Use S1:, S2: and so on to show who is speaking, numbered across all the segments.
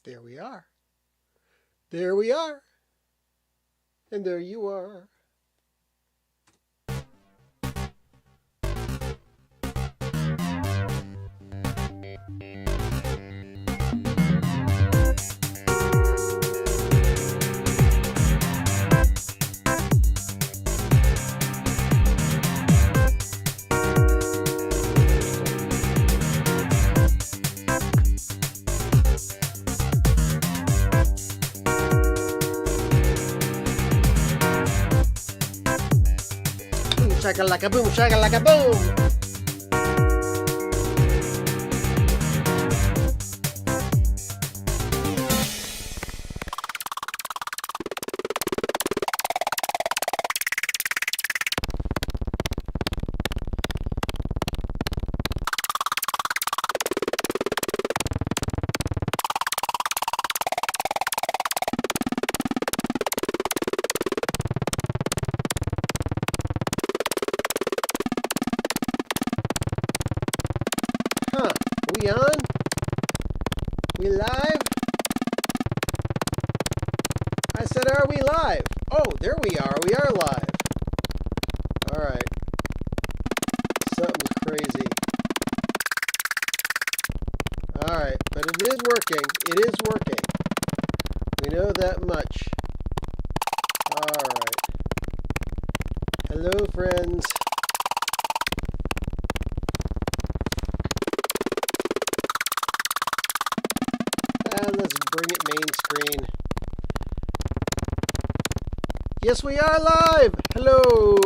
S1: There we are. There we are. And there you are. Boom shakalaka boom shakalaka boom. Huh? We on? We live? I said, are we live? Oh, there we are. We are live. All right. Something's crazy. All right, but it is working. It is working. We know that much. All right. Hello, friends. And let's bring it main screen. Yes, we are live. Hello.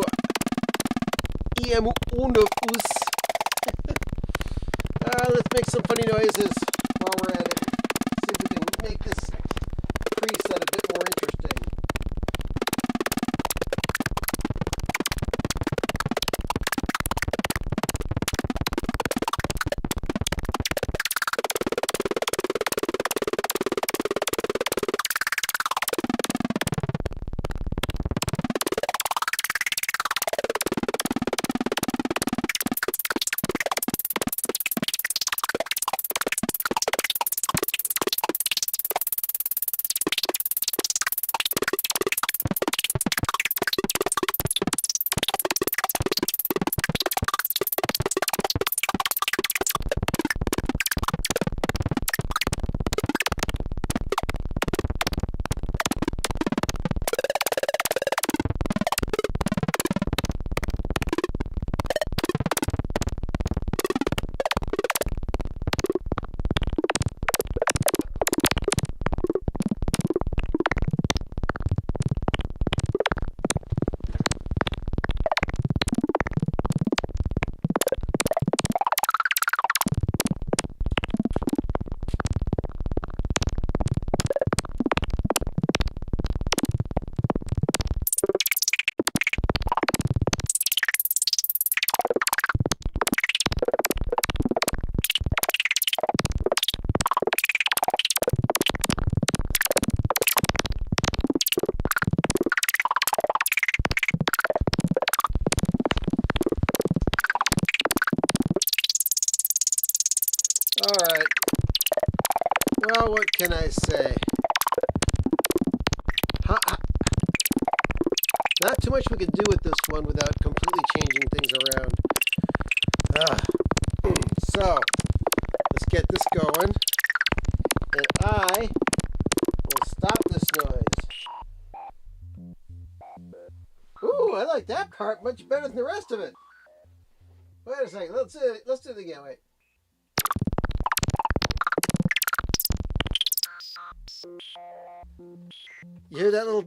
S1: Uno us. Let's make some funny noises while we're at it. See if we can make this preset a bit more interesting. All right. Well, what can I say? Not too much we could do with this one without completely changing things around. So, let's get this going. And I will stop this noise. Ooh, I like that part much better than the rest of it. Wait a second. Let's do it again. Wait. You hear that little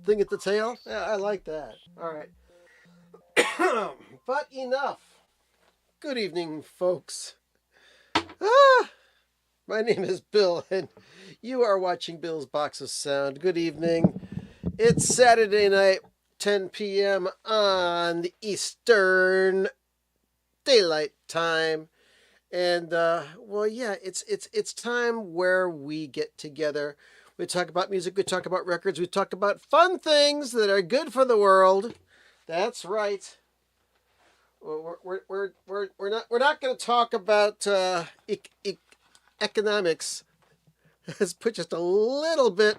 S1: thing at the tail? Yeah, I like that. All right. But enough. Good evening, folks. My name is Bill, and you are watching Bill's Box of Sound. Good evening. It's Saturday night, 10 p.m. on the Eastern Daylight Time. And, well, yeah, it's time where we get together. We talk about music, we talk about records, we talk about fun things that are good for the world. That's right. We're not going to talk about economics, Let's put just a little bit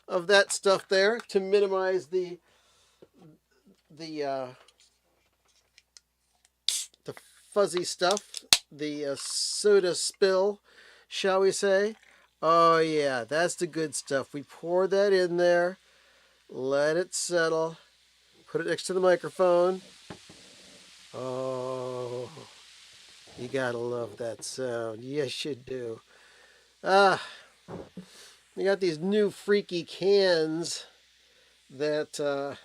S1: of that stuff there to minimize the uh, the fuzzy stuff, the soda spill, shall we say? Oh yeah, that's the good stuff. We pour that in there, let it settle, put it next to the microphone. Oh, you gotta love that sound. Yes, you do. Ah, you got these new freaky cans that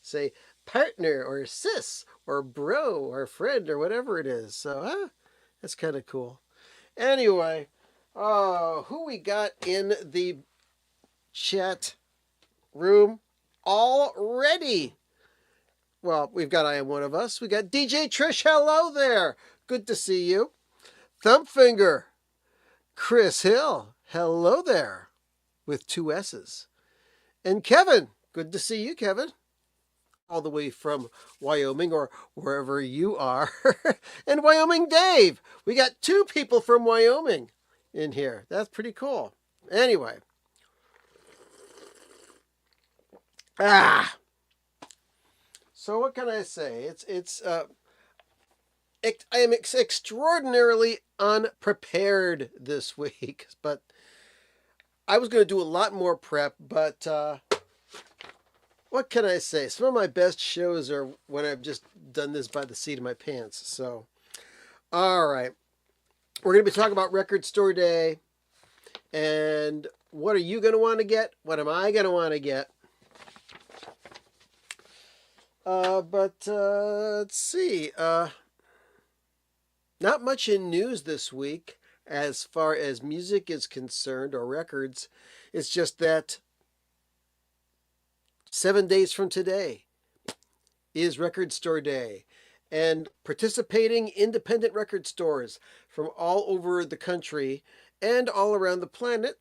S1: say partner or sis or bro or friend or whatever it is. So, that's kind of cool. Anyway, who we got in the chat room already? Well, we've got I Am One of Us. We got DJ Trish. Hello there. Good to see you. Thumpfinger. Chris Hill. Hello there. With 2 S's. And Kevin. Good to see you, Kevin. All the way from Wyoming or wherever you are. And Wyoming Dave. We got 2 people from Wyoming in here. That's pretty cool. Anyway. So what can I say? I am extraordinarily unprepared this week, but I was going to do a lot more prep, but what can I say? Some of my best shows are when I've just done this by the seat of my pants. So, all right. We're going to be talking about Record Store Day, and what are you going to want to get? What am I going to want to get? Let's see. Not much in news this week as far as music is concerned or records. It's just that 7 days from today is Record Store Day. And participating independent record stores from all over the country and all around the planet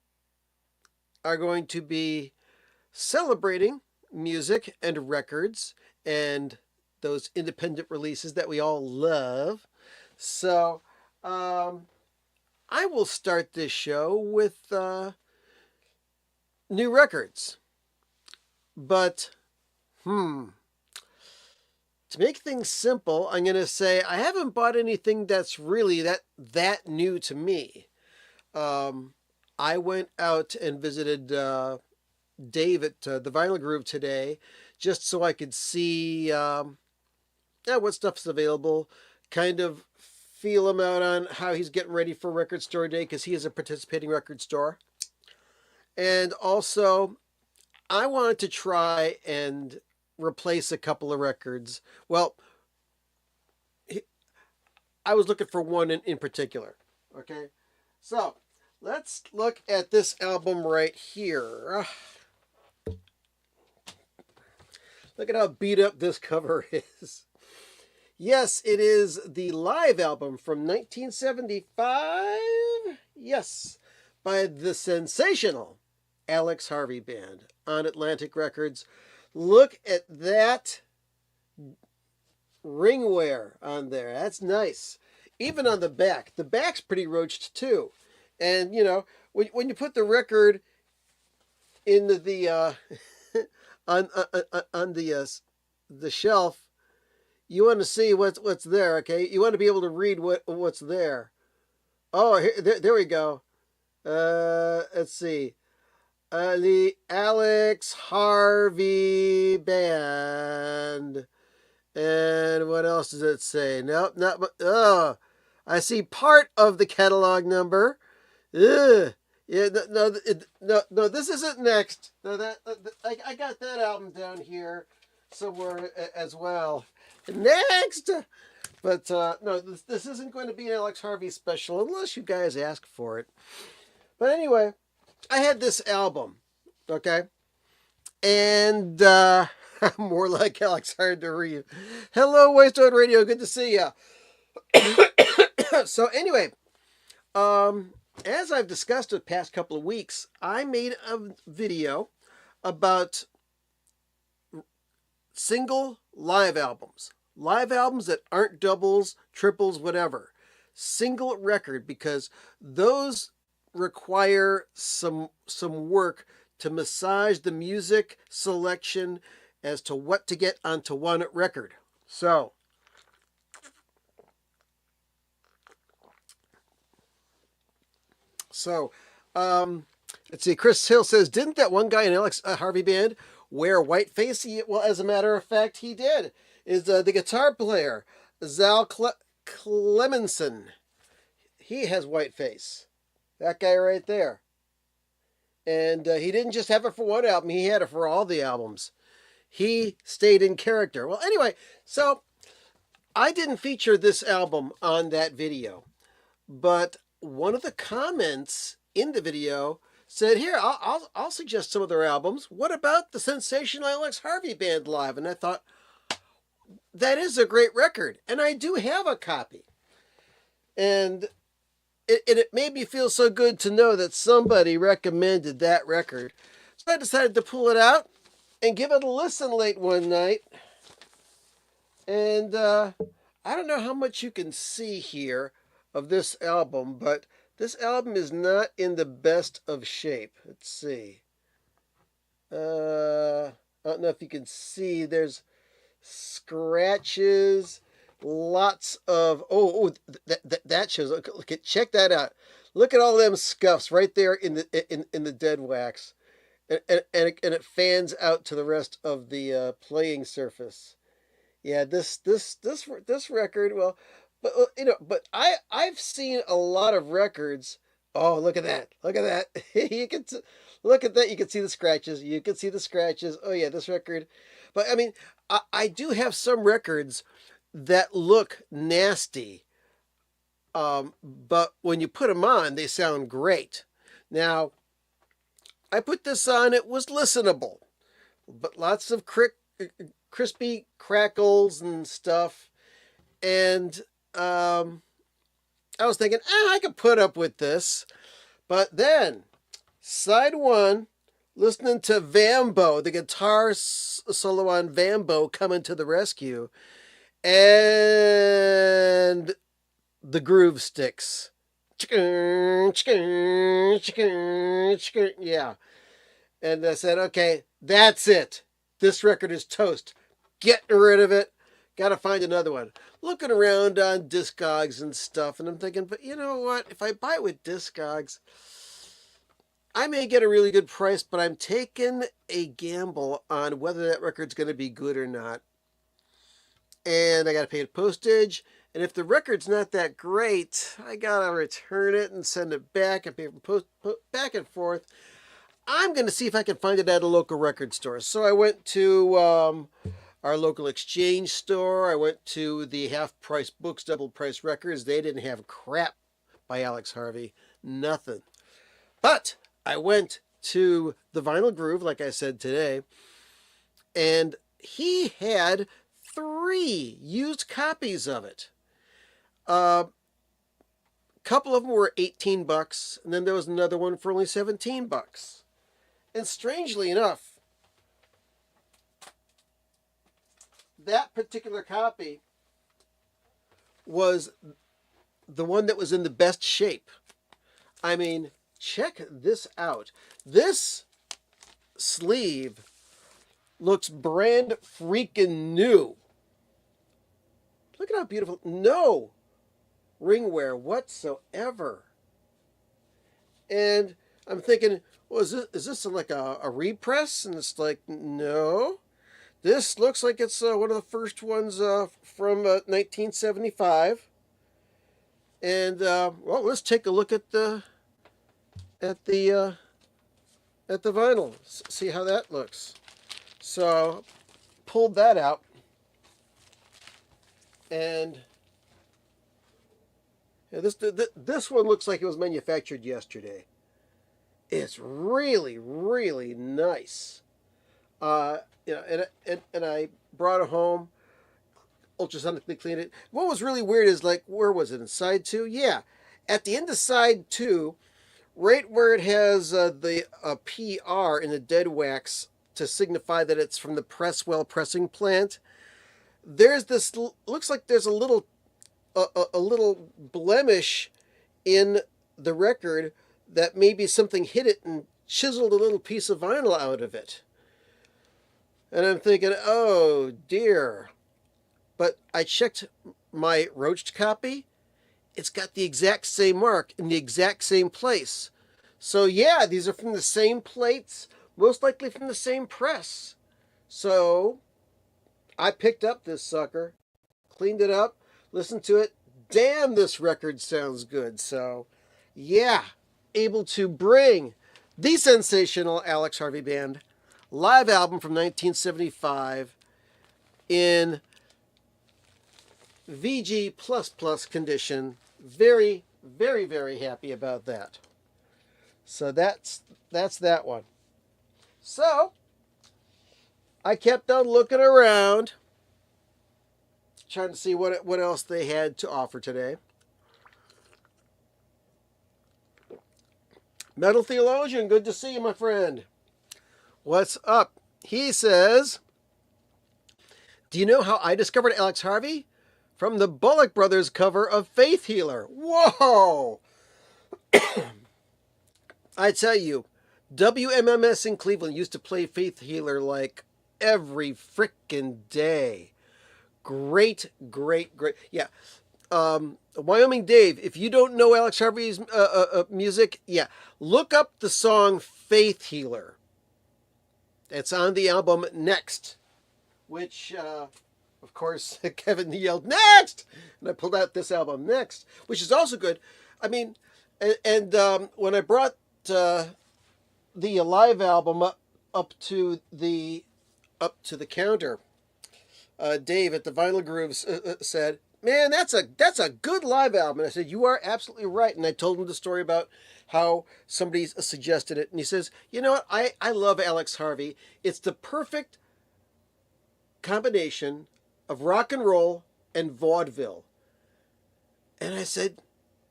S1: are going to be celebrating music and records and those independent releases that we all love. So, I will start this show with new records. But, to make things simple, I'm going to say I haven't bought anything that's really that new to me. I went out and visited Dave at the Vinyl Groove today just so I could see what stuff's available, kind of feel him out on how he's getting ready for Record Store Day because he is a participating record store. And also, I wanted to try and replace a couple of records. Well, I was looking for one in particular. Okay, so let's look at this album right here. Look at how beat up this cover is. Yes, it is the live album from 1975. Yes, by the sensational Alex Harvey Band on Atlantic Records. Look at that ringwear on there. That's nice. Even on the back. The back's pretty roached too. And, you know, when you put the record in the on the shelf, you want to see what's there, okay? You want to be able to read what's there. Oh, there we go. Let's see. The Alex Harvey Band. And what else does it say? Nope, not. Oh, I see part of the catalog number. Ugh. Yeah, no. This isn't next. No, I got that album down here somewhere as well. Next, but no, this isn't going to be an Alex Harvey special unless you guys ask for it. But anyway, I had this album, okay, and I'm more like Alex Harvey. Hello, Wasteland Radio. Good to see ya. So anyway, as I've discussed the past couple of weeks, I made a video about single live albums that aren't doubles, triples, whatever. Single record, because those require some work to massage the music selection as to what to get onto one record. So So, let's see. Chris Hill says, "Didn't that one guy in Alex Harvey band wear white face?" Well, as a matter of fact, he did. Is the guitar player Zal Clemenson? He has white face. That guy right there. And he didn't just have it for one album; he had it for all the albums. He stayed in character. Well, anyway, so I didn't feature this album on that video, but one of the comments in the video said, "Here, I'll suggest some of their albums. What about the sensational Alex Harvey Band Live?" And I thought, that is a great record, and I do have a copy. And it made me feel so good to know that somebody recommended that record. So I decided to pull it out and give it a listen late one night. And I don't know how much you can see here of this album, but this album is not in the best of shape. Let's see. I don't know if you can see. There's scratches, lots of that shows. Look at, check that out. Look at all them scuffs right there in the dead wax, and it fans out to the rest of the playing surface. Yeah, this record. Well, but but I've seen a lot of records. Oh, look at that! Look at that! You can look at that. You can see the scratches. You can see the scratches. Oh yeah, this record. But I mean, I do have some records that look nasty. But when you put them on, they sound great. Now, I put this on. It was listenable, but lots of crispy crackles and stuff. And I was thinking, I could put up with this. But then, side one, listening to Vambo, the guitar solo on Vambo coming to the rescue, and the groove sticks. Yeah. And I said, okay, that's it. This record is toast. Getting rid of it. Got to find another one. Looking around on Discogs and stuff, and I'm thinking, but you know what? If I buy it with Discogs, I may get a really good price, but I'm taking a gamble on whether that record's going to be good or not. And I got to pay the postage. And if the record's not that great, I got to return it and send it back and pay for back and forth. I'm going to see if I can find it at a local record store. So I went to our local exchange store. I went to the half-price books, double-price records. They didn't have crap by Alex Harvey. Nothing. But I went to the Vinyl Groove, like I said today, and he had 3 used copies of it. A couple of them were $18, and then there was another one for only $17. And strangely enough, that particular copy was the one that was in the best shape. I mean, check this out. This sleeve looks brand freaking new. Look at how beautiful. No ringwear whatsoever. And I'm thinking, well, is this like a repress? And it's like, no. This looks like it's one of the first ones from 1975. And well, let's take a look at the vinyl. See how that looks. So pulled that out, and yeah, this one looks like it was manufactured yesterday. It's really, really nice. And I brought it home, ultrasonically cleaned it. What was really weird is, like, where was it? In side 2? Yeah. At the end of side 2, right where it has the PR in the dead wax to signify that it's from the Presswell pressing plant, there's this, looks like there's a little blemish in the record that maybe something hit it and chiseled a little piece of vinyl out of it. And I'm thinking, oh dear. But I checked my roached copy. It's got the exact same mark in the exact same place. So yeah, these are from the same plates, most likely from the same press. So I picked up this sucker, cleaned it up, listened to it. Damn, this record sounds good. So yeah, able to bring the sensational Alex Harvey Band live album from 1975 in VG++ condition. Very, very, very happy about that. So that's that one. So I kept on looking around, trying to see what else they had to offer today. Metal Theologian, good to see you, my friend. What's up? He says, do you know how I discovered Alex Harvey? From the Bullock Brothers cover of Faith Healer. Whoa! I tell you, WMMS in Cleveland used to play Faith Healer like every frickin' day. Great, great, great. Yeah. Wyoming Dave, if you don't know Alex Harvey's music, yeah, look up the song Faith Healer. It's on the album Next, which, of course, Kevin yelled, Next! And I pulled out this album, Next, which is also good. I mean, and when I brought the live album up to the counter, Dave at the Vinyl Grooves said, man, that's a good live album. And I said, you are absolutely right. And I told him the story about how somebody suggested it. And he says, you know what? I love Alex Harvey. It's the perfect combination of rock and roll and vaudeville. And I said,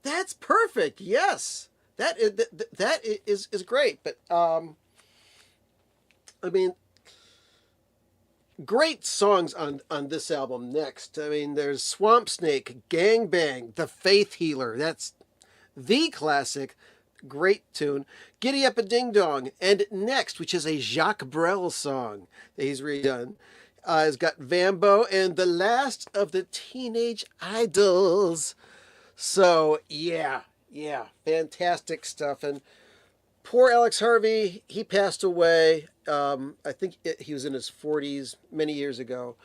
S1: that's perfect. Yes, that is great. But I mean, great songs on this album Next. I mean, there's Swamp Snake, Gang Bang, The Faith Healer. That's the classic. Great tune. Giddy Up a Ding Dong. And Next, which is a Jacques Brel song that he's redone. It's got Vambo and The Last of the Teenage Idols. So, yeah, fantastic stuff. And poor Alex Harvey, he passed away. I think he was in his 40s many years ago,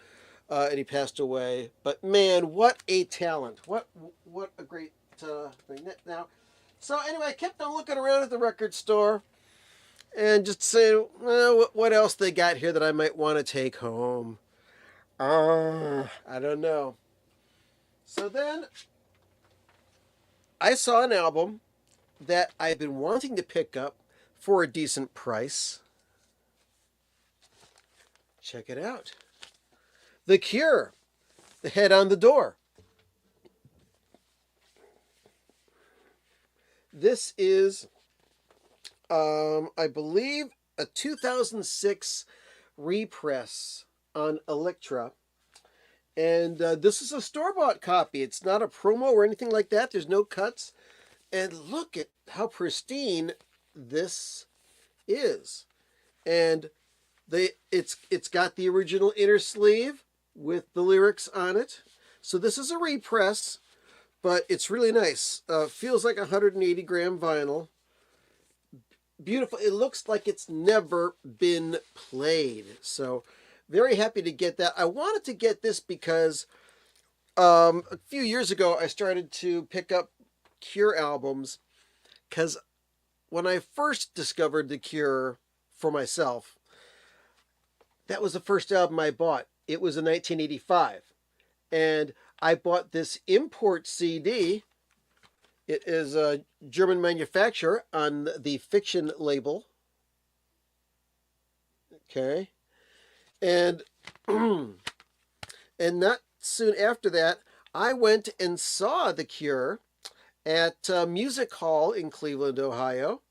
S1: and he passed away. But man, what a talent! What a great thing. Now, so anyway, I kept on looking around at the record store, and just saying, well, what else they got here that I might want to take home? I don't know. So then, I saw an album that I've been wanting to pick up for a decent price. Check it out. The Cure, The Head on the Door. This is, I believe, a 2006 repress on Elektra. And this is a store-bought copy. It's not a promo or anything like that. There's no cuts. And look at how pristine this is. And it's got the original inner sleeve with the lyrics on it. So this is a repress, but it's really nice. Feels like 180 gram vinyl. Beautiful. It looks like it's never been played. So very happy to get that. I wanted to get this because a few years ago I started to pick up Cure albums, because when I first discovered The Cure for myself, that was the first album I bought. It was in 1985. And I bought this import CD. It is a German manufacturer on the Fiction label. Okay. And not soon after that, I went and saw The Cure at Music Hall in Cleveland, Ohio.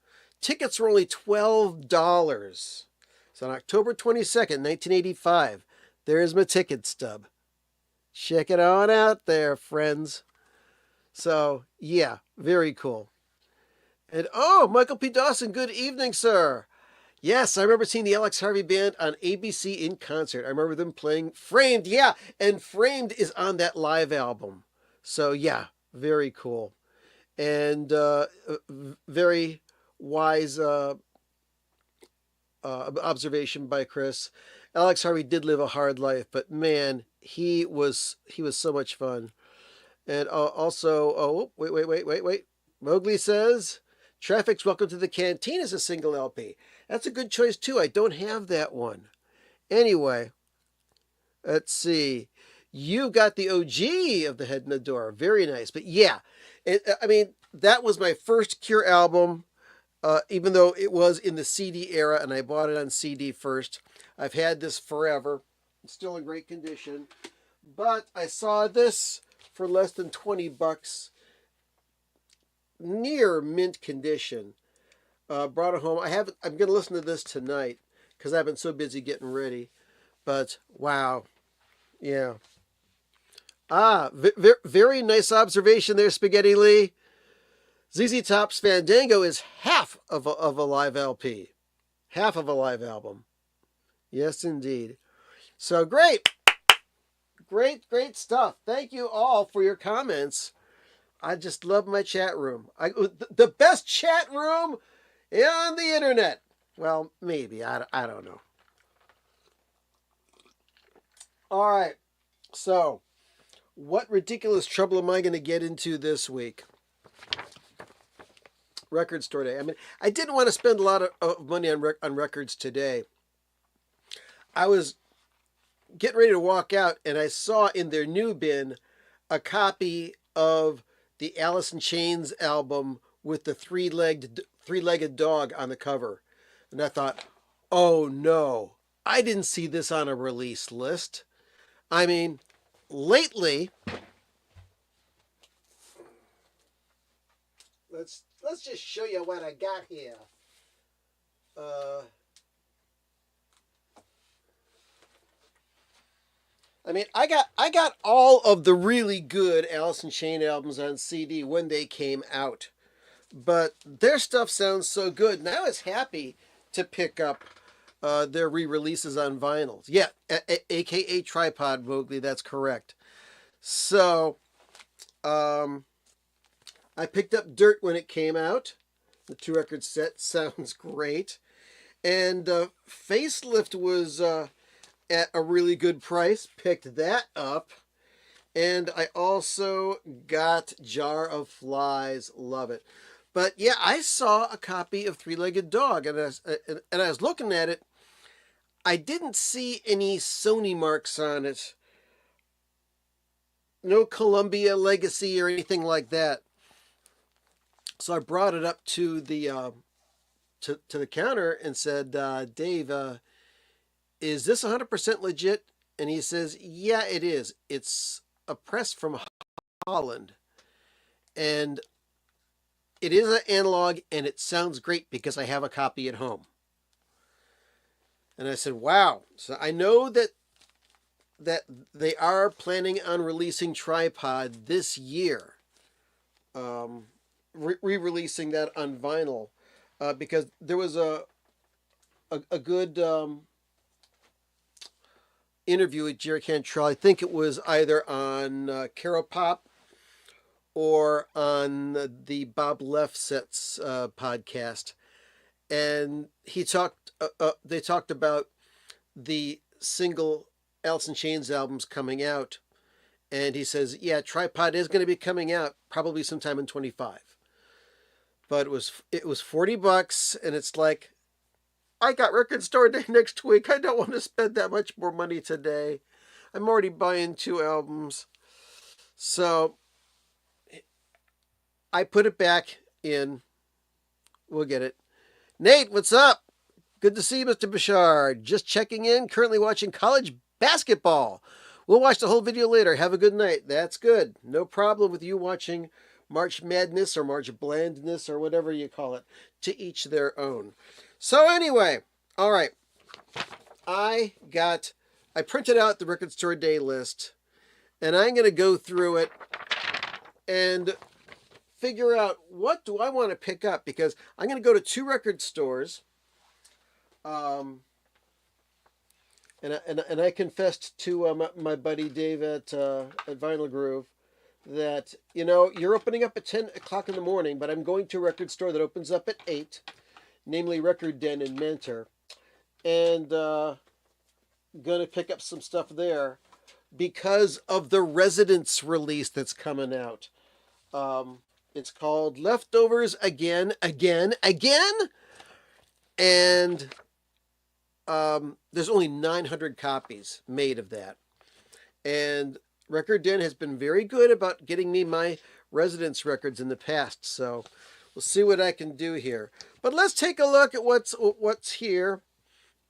S1: Tickets were only $12. So on October 22nd, 1985, there's my ticket stub. Check it on out there, friends. So, yeah, very cool. And oh, Michael P. Dawson, good evening, sir. Yes, I remember seeing the Alex Harvey Band on ABC in concert. I remember them playing Framed. Yeah, and Framed is on that live album. So yeah, very cool. And very wise observation by Chris. Alex Harvey did live a hard life, but man, he was so much fun. And also, oh wait. Mowgli says, "Traffic's Welcome to the Canteen" is a single LP. That's a good choice too. I don't have that one. Anyway, let's see. You got the OG of The Head in the Door. Very nice. But yeah, I mean, that was my first Cure album, even though it was in the CD era and I bought it on CD first. I've had this forever. It's still in great condition. But I saw this for less than $20, near mint condition. Brought it home. I'm going to listen to this tonight because I've been so busy getting ready. But wow, yeah. Very nice observation there, Spaghetti Lee. ZZ Top's Fandango is half of a live LP, half of a live album. Yes, indeed. So great stuff. Thank you all for your comments. I just love my chat room. The best chat room on the internet. Well, maybe. I don't know. All right. So, what ridiculous trouble am I going to get into this week? Record store day. I mean, I didn't want to spend a lot of money on records today. I was getting ready to walk out, and I saw in their new bin a copy of the Alice in Chains album with the three-legged dog on the cover. And I thought, oh no, I didn't see this on a release list. I mean, lately, let's just show you what I got here. I mean, I got all of the really good Alice in Chains albums on CD when they came out, but their stuff sounds so good, and I was happy to pick up their re-releases on vinyls. Yeah, aka Tripod Mowgli, that's correct. So, I picked up Dirt when it came out. The 2-record set sounds great, and Facelift was at a really good price. Picked that up. And I also got Jar of Flies. Love it. But yeah, I saw a copy of Three-Legged Dog, and I was looking at it. I didn't see any Sony marks on it. No Columbia Legacy or anything like that. So I brought it up to the to the counter and said, Dave, is this 100% legit? And he says, yeah, it is. It's a press from Holland. And it is an analog, and it sounds great because I have a copy at home. And I said, wow. So I know that they are planning on releasing Tripod this year. Re-releasing that on vinyl. Because there was a good interview with Jerry Cantrell. I think it was either on Caro Pop or on the Bob Lefsetz's podcast, and he talked. They talked about the single Alice in Chains albums coming out, and he says, "Yeah, Tripod is going to be coming out probably sometime in 25." But it was $40, and it's like, I got record store day next week. I don't want to spend that much more money today. I'm already buying 2 albums. So I put it back in. We'll get it. Nate, what's up? Good to see you, Mr. Bouchard. Just checking in. Currently watching college basketball. We'll watch the whole video later. Have a good night. That's good. No problem with you watching March Madness or March Blandness or whatever you call it. To each their own. So anyway, all right. I printed out the record store day list, and I'm going to go through it and figure out what do I want to pick up, because I'm going to go to 2 record stores. And I confessed to my buddy Dave at Vinyl Groove that, you're opening up at 10 o'clock in the morning, but I'm going to a record store that opens up at 8, namely Record Den in Mentor, and going to pick up some stuff there because of the Residence release that's coming out. It's called Leftovers Again. And there's only 900 copies made of that. And Record Den has been very good about getting me my Residence records in the past, so we'll see what I can do here. But let's take a look at what's here,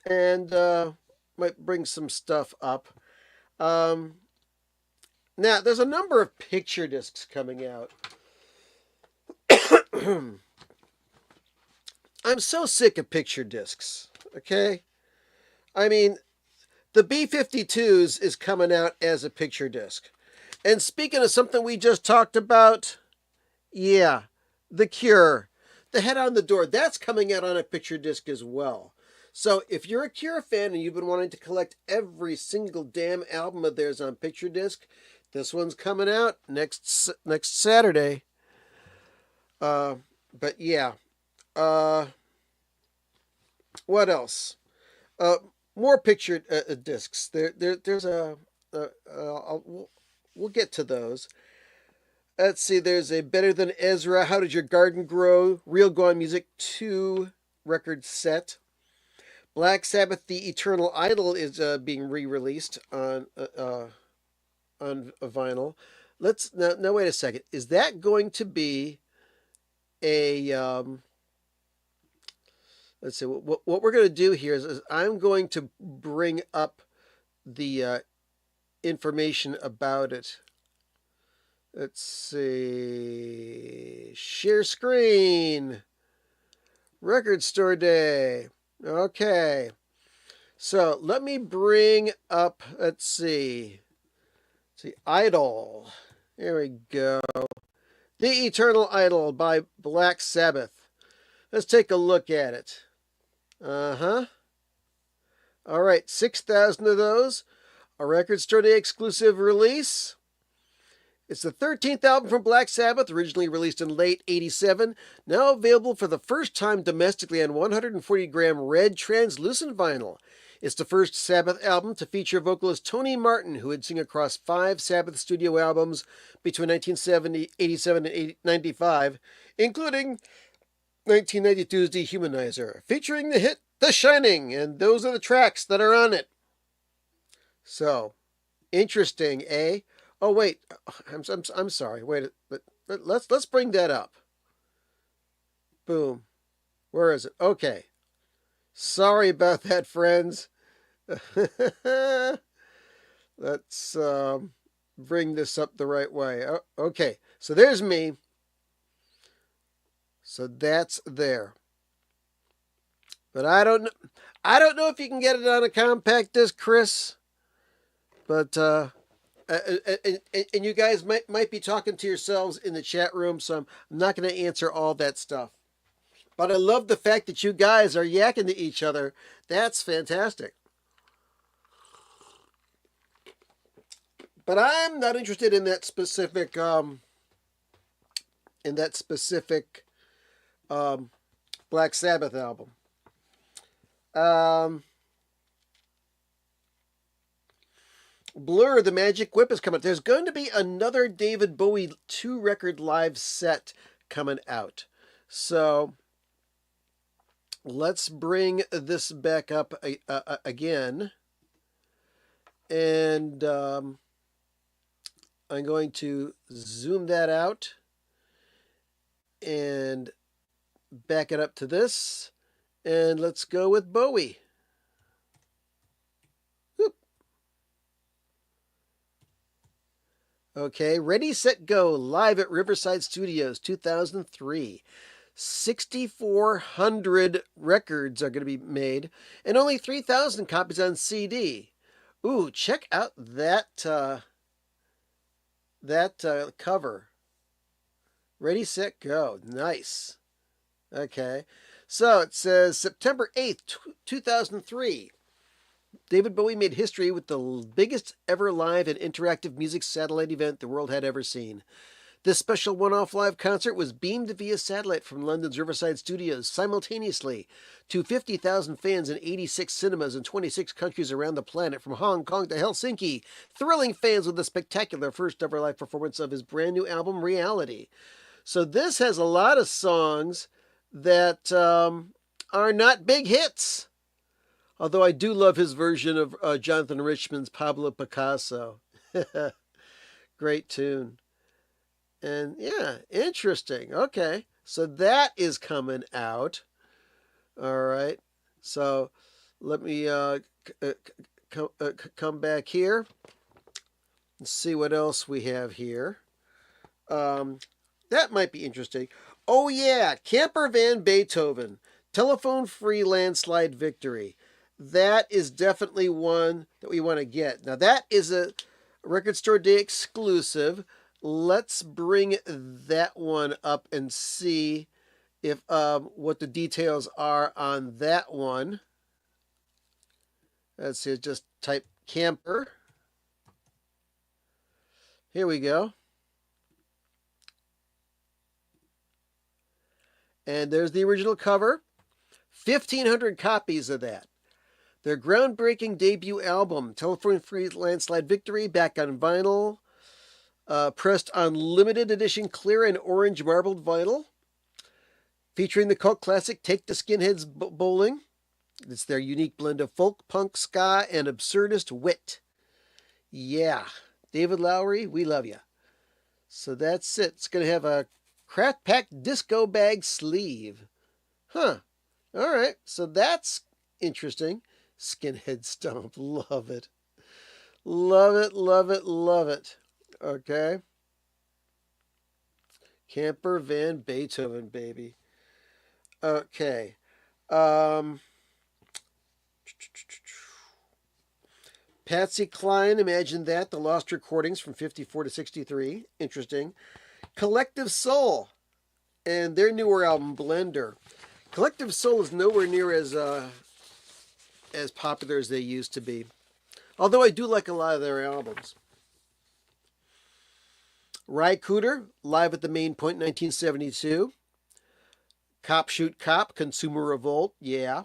S1: and might bring some stuff up. Now, there's a number of picture discs coming out. I'm so sick of picture discs, okay? I mean, the B-52s is coming out as a picture disc. And speaking of something we just talked about, yeah, The Cure, The Head on the Door, that's coming out on a picture disc as well. So if you're a Cure fan and you've been wanting to collect every single damn album of theirs on picture disc, this one's coming out next Saturday. But yeah. What else? More picture discs. There's we'll get to those. Let's see. There's a Better Than Ezra, How Did Your Garden Grow, Real Gone Music 2 record set. Black Sabbath, The Eternal Idol is being re-released on vinyl. Now wait a second. Is that going to be a let's see, what we're going to do here is I'm going to bring up the information about it. Let's see. Share screen. Record Store Day. Okay. So let me bring up, let's see, Idol. There we go. The Eternal Idol by Black Sabbath. Let's take a look at it. All right, 6,000 of those. A Record Store Day exclusive release. It's the 13th album from Black Sabbath, originally released in late '87, now available for the first time domestically on 140-gram red translucent vinyl. It's the first Sabbath album to feature vocalist Tony Martin, who had sung across 5 Sabbath studio albums between 1987 and 95, including 1992's Dehumanizer, featuring the hit The Shining, and those are the tracks that are on it. So, interesting, eh? Oh wait, I'm sorry. Wait, let's bring that up. Boom. Where is it? Okay. Sorry about that, friends. Let's bring this up the right way. Okay, so there's me. So that's there. But I don't know if you can get it on a compact disc, Chris. But and you guys might be talking to yourselves in the chat room, so I'm not going to answer all that stuff. But I love the fact that you guys are yakking to each other. That's fantastic. But I'm not interested in that specific Black Sabbath album. Blur, The Magic Whip is coming. There's going to be another David Bowie 2-record live set coming out. So let's bring this back up again. And I'm going to zoom that out and back it up to this. And let's go with Bowie. Whoop. Okay, Ready, Set, Go, live at Riverside Studios, 2003. 6,400 records are going to be made, and only 3,000 copies on CD. Ooh, check out that cover. Ready, set, go. Nice. Okay. So it says September 8th, 2003. David Bowie made history with the biggest ever live and interactive music satellite event the world had ever seen. This special one-off live concert was beamed via satellite from London's Riverside Studios simultaneously to 50,000 fans in 86 cinemas in 26 countries around the planet, from Hong Kong to Helsinki, thrilling fans with a spectacular first-ever live performance of his brand new album, Reality. So this has a lot of songs that are not big hits. Although I do love his version of Jonathan Richman's Pablo Picasso. Great tune. And yeah, interesting. Okay. So that is coming out. All right. So let me come back here and see what else we have here. That might be interesting. Oh, yeah. Camper Van Beethoven. Telephone free landslide victory. That is definitely one that we want to get. Now, that is a Record Store Day exclusive. Let's bring that one up and see if what the details are on that one. Let's see, just type camper. Here we go. And there's the original cover. 1,500 copies of that. Their groundbreaking debut album, Telephone Free Landslide Victory, back on vinyl. Pressed on limited edition clear and orange marbled vinyl, featuring the cult classic Take the Skinheads Bowling. It's their unique blend of folk, punk, ska, and absurdist wit. Yeah, David Lowery, we love you. So that's it. It's going to have a craft packed disco bag sleeve. Huh. All right, so that's interesting. Skinhead Stomp, love it. Love it, love it, love it. Okay. Camper Van Beethoven, baby. Okay. Patsy Cline, imagine that. The Lost Recordings from 54 to 63. Interesting. Collective Soul and their newer album, Blender. Collective Soul is nowhere near as popular as they used to be. Although I do like a lot of their albums. Ry Cooder, live at the Main Point, 1972. Cop Shoot Cop, Consumer Revolt, yeah.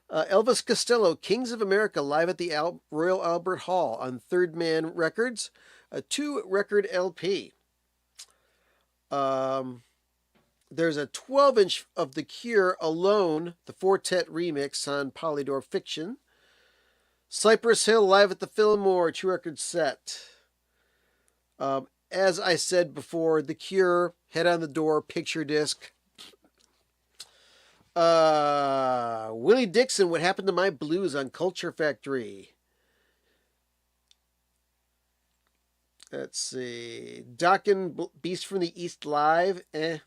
S1: Elvis Costello, Kings of America, live at the Royal Albert Hall on Third Man Records, a 2-record LP. There's a 12-inch of The Cure Alone, the Fortet remix on Polydor Fiction. Cypress Hill, live at the Fillmore, 2-record set. As I said before, The Cure, Head on the Door, picture disc. Willie Dixon, What Happened to My Blues on Culture Factory. Let's see. Dokken, Beast from the East live. The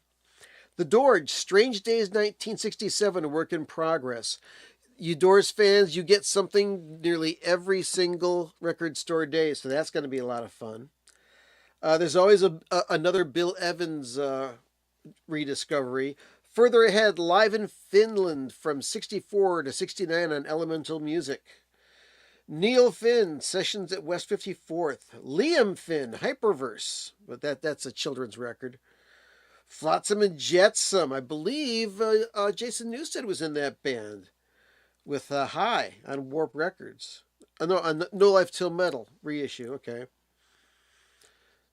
S1: Doors, Strange Days 1967, a work in progress. You Doors fans, you get something nearly every single Record Store Day, so that's going to be a lot of fun. There's always another Bill Evans rediscovery. Further Ahead, live in Finland from 64 to 69 on Elemental Music. Neil Finn, Sessions at West 54th. Liam Finn, Hyperverse, but that's a children's record. Flotsam and Jetsam, I believe Jason Newsted was in that band with High on Warp Records. No, on No Life Till Metal reissue, okay.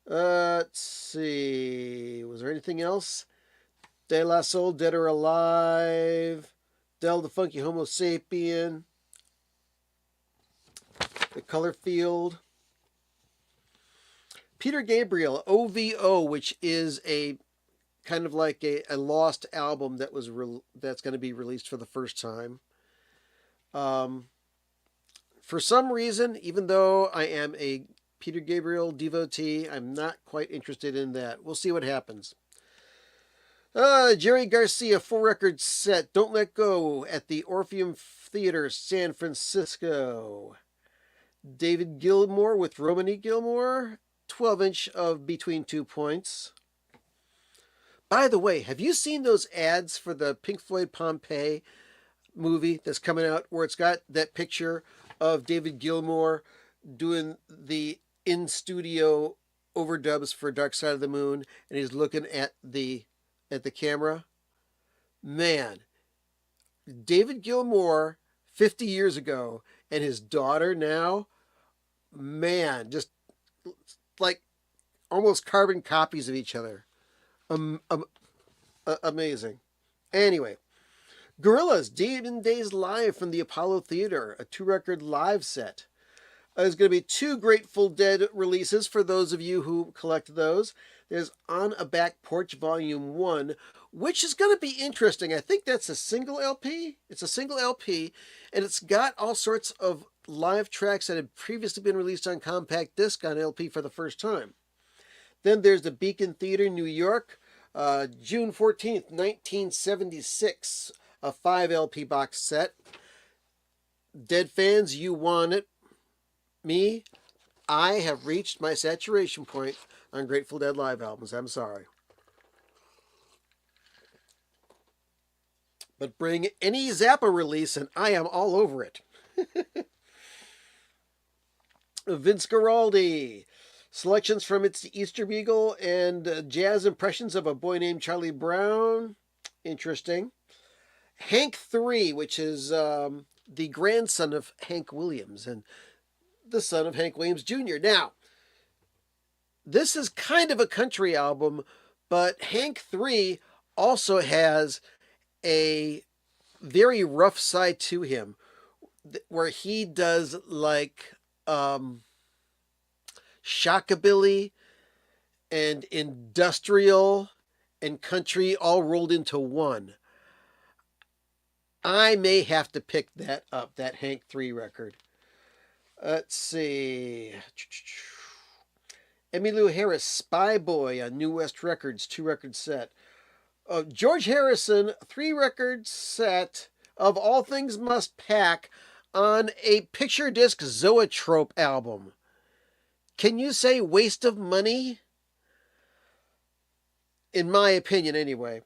S1: Let's see. Was there anything else? De La Soul, Dead or Alive. Del the Funky Homo Sapien. The Color Field. Peter Gabriel, OVO, which is a kind of like a lost album that's going to be released for the first time. For some reason, even though I am a Peter Gabriel devotee, I'm not quite interested in that. We'll see what happens. Jerry Garcia, 4-record set, Don't Let Go, at the Orpheum Theater, San Francisco. David Gilmour with Romany Gilmore, 12-inch of Between 2 Points. By the way, have you seen those ads for the Pink Floyd Pompeii movie that's coming out where it's got that picture of David Gilmour doing the in studio overdubs for Dark Side of the Moon and he's looking at the camera? Man, David Gilmour 50 years ago and his daughter now, man, just like almost carbon copies of each other. Um, um, Amazing. Anyway, Gorillas, Demon Days Live from the Apollo Theater, a 2 record live set. There's going to be 2 Grateful Dead releases for those of you who collect those. There's On a Back Porch Volume 1, which is going to be interesting. I think that's a single LP. It's a single LP, and it's got all sorts of live tracks that had previously been released on compact disc on LP for the first time. Then there's the Beacon Theater, New York, June 14th, 1976, a 5 LP box set. Dead fans, you want it. Me, I have reached my saturation point on Grateful Dead live albums. I'm sorry. But bring any Zappa release and I am all over it. Vince Guaraldi. Selections from It's the Easter Beagle and jazz impressions of a boy named Charlie Brown. Interesting. Hank 3, which is the grandson of Hank Williams and the son of Hank Williams Jr. Now, this is kind of a country album, but Hank 3 also has a very rough side to him where he does like shockabilly and industrial and country all rolled into one. I may have to pick that up, that Hank 3 record. Let's see. Emmylou Harris, Spy Boy on New West Records, 2 record set. George Harrison, 3 record set of All Things Must Pack on a picture disc Zoetrope album. Can you say waste of money? In my opinion, anyway.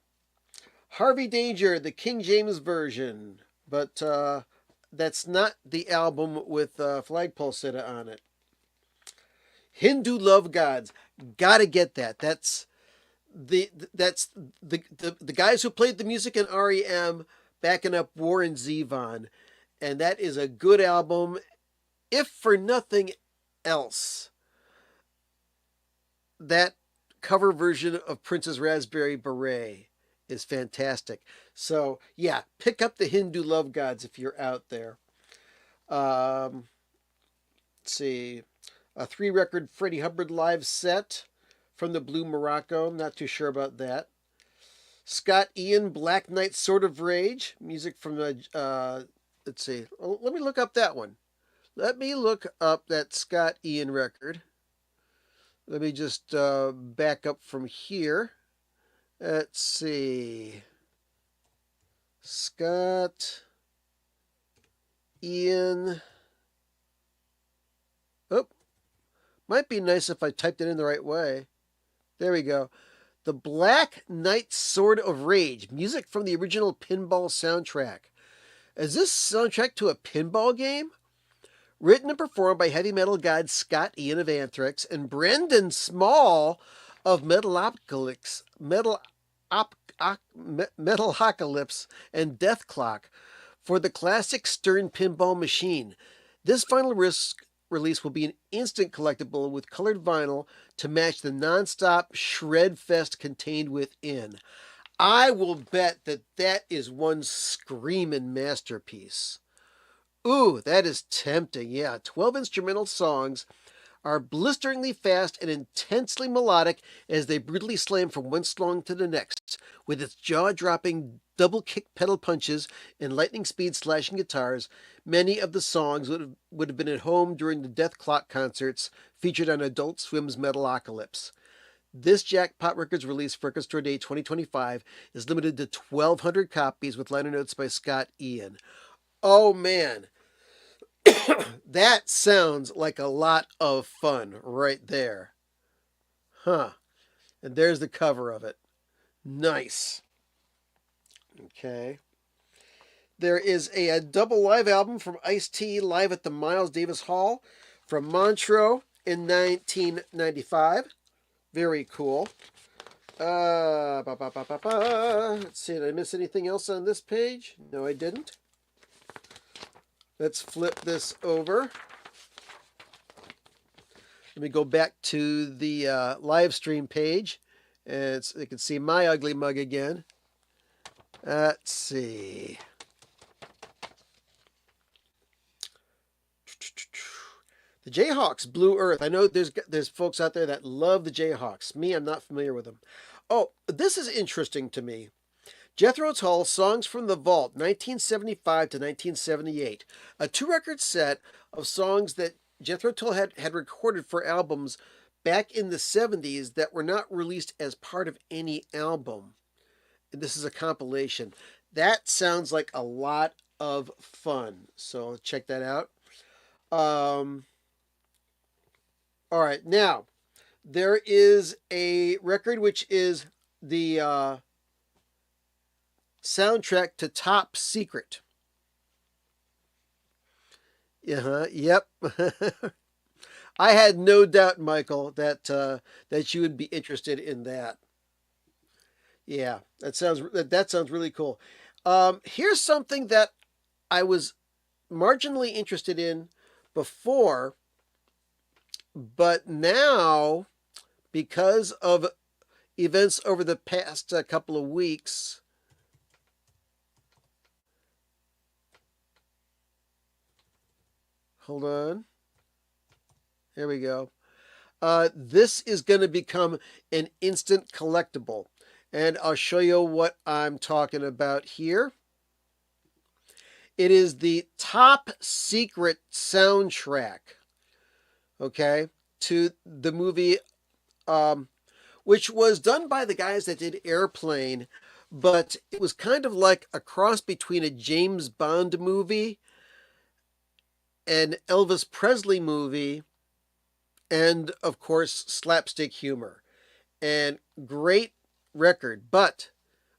S1: Harvey Danger, the King James version, but that's not the album with Flagpole Sitta on it. Hindu Love Gods, gotta get that. That's the guys who played the music in REM backing up Warren Zevon, and that is a good album, if for nothing else. That cover version of Prince's Raspberry Beret is fantastic. So yeah, pick up the Hindu Love Gods if you're out there. Let's see, a 3 record Freddie Hubbard live set from the Blue Morocco. I'm not too sure about that. Scott Ian, Black Knight Sword of Rage, music from the let's see. Let me look up that one. Let me look up that Scott Ian record. Let me just back up from here. Let's see. Scott Ian. Oh, might be nice if I typed it in the right way. There we go. The Black Knight Sword of Rage, music from the original pinball soundtrack. Is this soundtrack to a pinball game? Written and performed by heavy metal god Scott Ian of Anthrax and Brendan Small of Metalocalypse and Death Clock for the classic Stern pinball machine. This final release will be an instant collectible with colored vinyl to match the non-stop shred fest contained within. I will bet that that is one screaming masterpiece. Ooh, that is tempting. Yeah, 12 instrumental songs are blisteringly fast and intensely melodic as they brutally slam from one song to the next, with its jaw-dropping double kick pedal punches and lightning speed slashing guitars. Many of the songs would have been at home during the Death Clock concerts featured on Adult Swim's Metalocalypse. This Jackpot Records release for Record Store Day 2025 is limited to 1,200 copies with liner notes by Scott Ian. Oh man, that sounds like a lot of fun right there. Huh. And there's the cover of it. Nice. Okay. There is a double live album from Ice-T live at the Miles Davis Hall from Montreux in 1995. Very cool. Let's see, did I miss anything else on this page? No, I didn't. Let's flip this over. Let me go back to the live stream page. And you can see my ugly mug again. Let's see. The Jayhawks, Blue Earth. I know there's folks out there that love the Jayhawks. Me, I'm not familiar with them. Oh, this is interesting to me. Jethro Tull, Songs from the Vault, 1975 to 1978. A 2-record set of songs that Jethro Tull had recorded for albums back in the 70s that were not released as part of any album. And this is a compilation. That sounds like a lot of fun. So check that out. All right, now there is a record which is the soundtrack to Top Secret. Yep. I had no doubt, Michael, that you would be interested in that. Yeah, that sounds really cool. Here's something that I was marginally interested in before, but now, because of events over the past couple of weeks, hold on. There we go. This is going to become an instant collectible. And I'll show you what I'm talking about here. It is the Top Secret soundtrack, okay, to the movie, which was done by the guys that did Airplane, but it was kind of like a cross between a James Bond movie, an Elvis Presley movie, and of course slapstick humor. And great record, but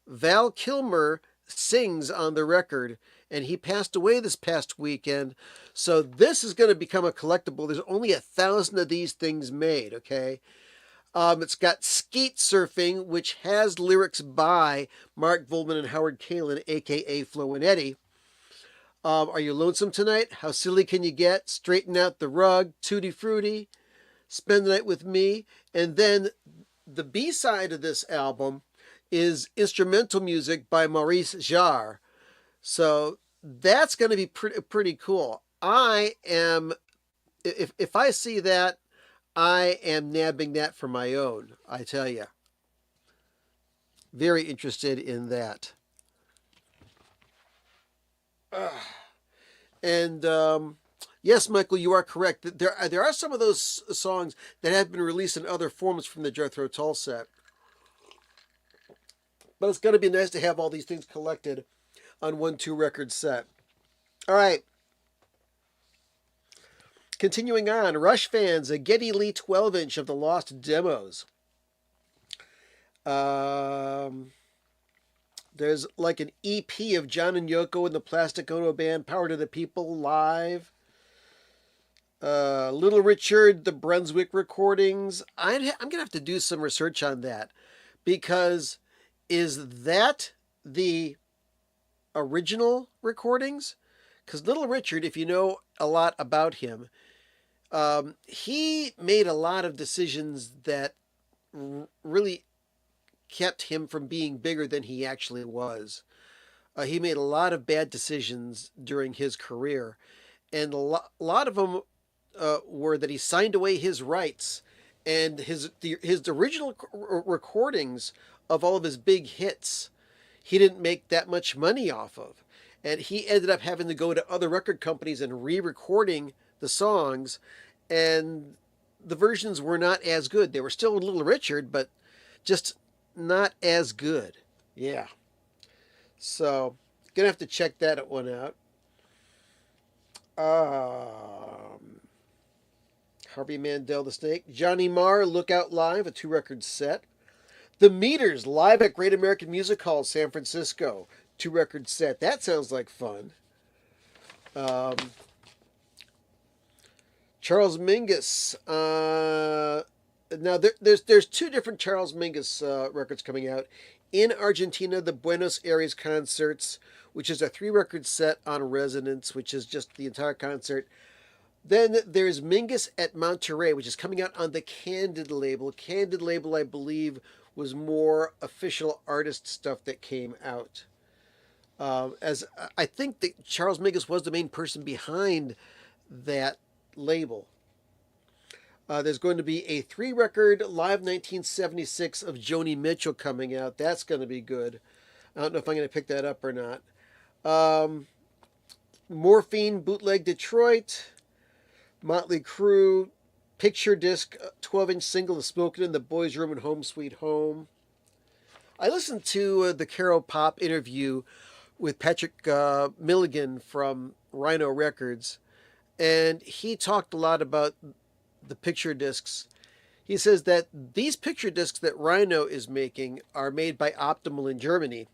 S1: Val Kilmer sings on the record, and he passed away this past weekend. So this is going to become a collectible. There's only 1,000 of these things made, okay? It's got Skeet Surfing, which has lyrics by Mark Volman and Howard Kalin, a.k.a. Flo and Eddie. Are You Lonesome Tonight? How Silly Can You Get? Straighten Out the Rug, Tutti Frutti, Spend the Night with Me. And then the B-side of this album is instrumental music by Maurice Jarre. So that's going to be pretty cool. I am, if I see that, I am nabbing that for my own, I tell you. Very interested in that. And yes, Michael, you are correct. There are some of those songs that have been released in other forms from the Jethro Tull set. But it's going to be nice to have all these things collected on 1 2-record set. All right. Continuing on, Rush fans, a Geddy Lee 12-inch of the Lost Demos. There's like an EP of John and Yoko and the Plastic Ono Band, Power to the People live. Little Richard, the Brunswick recordings. I'm going to have to do some research on that, because is that the original recordings? Because Little Richard, if you know a lot about him, he made a lot of decisions that really kept him from being bigger than he actually was. He made a lot of bad decisions during his career, and a lot of them were that he signed away his rights, and his original recordings of all of his big hits, he didn't make that much money off of. And he ended up having to go to other record companies and re-recording the songs, and the versions were not as good. They were still Little Richard, but just not as good. Yeah. So, gonna have to check that one out. Harvey Mandel, The Snake. Johnny Marr, Lookout Live, a 2-record set. The Meters live at Great American Music Hall, San Francisco. 2-record set. That sounds like fun. Um, Charles Mingus. Now there's 2 different Charles Mingus records coming out. In Argentina, the Buenos Aires concerts, which is a 3-record set on Resonance, which is just the entire concert. Then there's Mingus at Monterey, which is coming out on the Candid label. Candid label, I believe, was more official artist stuff that came out. As I think that Charles Mingus was the main person behind that label. There's going to be a 3-record live 1976 of Joni Mitchell coming out. That's going to be good. I don't know if I'm going to pick that up or not. Morphine Bootleg Detroit. Motley Crue, picture disc, 12-inch single of Smokin' in the Boys' Room and Home Sweet Home. I listened to the Caro Pop interview with Patrick Milligan from Rhino Records, and he talked a lot about the picture discs. He says that these picture discs that Rhino is making are made by Optimal in Germany,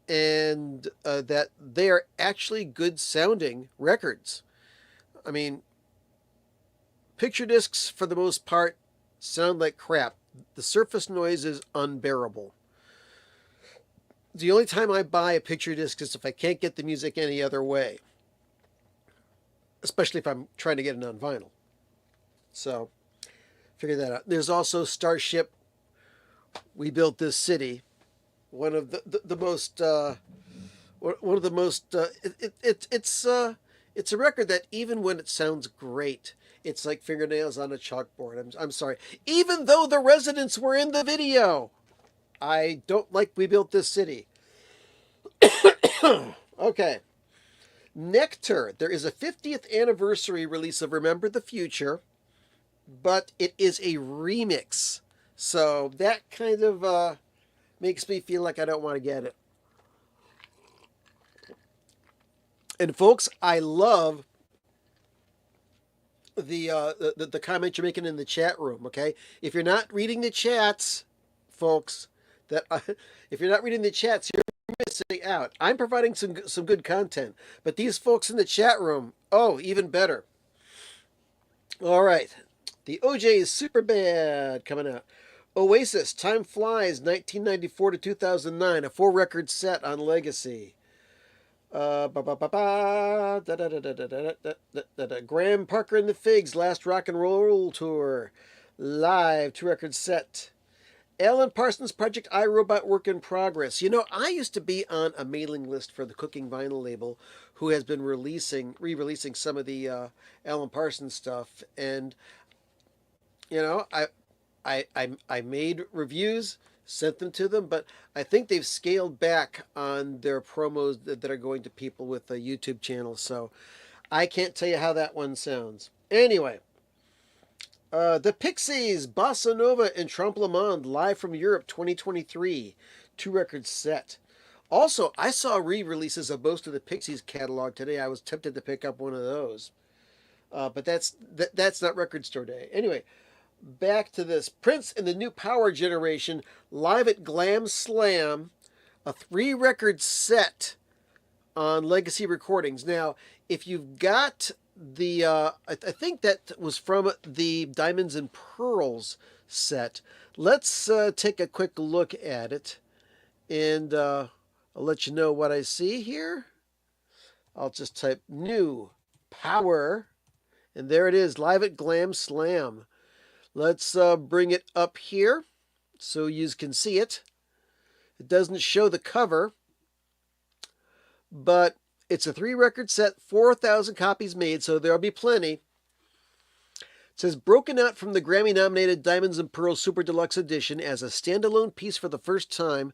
S1: and that they are actually good sounding records. I mean, picture discs, for the most part, sound like crap. The surface noise is unbearable. The only time I buy a picture disc is if I can't get the music any other way. Especially if I'm trying to get it on vinyl. So, figure that out. There's also Starship, We Built This City. One of the most... one of the most... it's a record that even when it sounds great... It's like fingernails on a chalkboard. I'm sorry. Even though the residents were in the video, I don't like We Built This City. Okay. Nectar. There is a 50th anniversary release of Remember the Future, but it is a remix. So that kind of makes me feel like I don't want to get it. And folks, I love the comment you're making in the chat room. Okay, if you're not reading the chats, folks, if you're not reading the chats, you're missing out. I'm providing some good content, but these folks in the chat room, oh, even better. All right, the OJ is Super Bad coming out. Oasis, Time Flies, 1994 to 2009, a 4-record set on Legacy. Graham Parker and the Figs, Last Rock and Roll Tour, live 2-record set. Alan Parsons Project iRobot, work in progress. You know, I used to be on a mailing list for the Cooking Vinyl label, who has been re-releasing some of the Alan Parsons stuff, and you know, I made reviews, sent them to them, but I think they've scaled back on their promos that are going to people with a YouTube channel, so I can't tell you how that one sounds. Anyway, the Pixies, Bossa Nova and Trompe Monde, live from Europe 2023, 2-record set. Also, I saw re-releases of most of the Pixies catalog today. I was tempted to pick up one of those, but that's not Record Store Day. Anyway, back to this. Prince and the New Power Generation, live at Glam Slam, a 3-record set on Legacy Recordings. Now, if you've got the, I think that was from the Diamonds and Pearls set. Let's take a quick look at it, and I'll let you know what I see here. I'll just type New Power, and there it is, live at Glam Slam. Let's bring it up here so you can see it. It doesn't show the cover, but it's a 3-record set, 4,000 copies made, so there'll be plenty. It says, broken out from the Grammy-nominated Diamonds and Pearls Super Deluxe Edition as a standalone piece for the first time.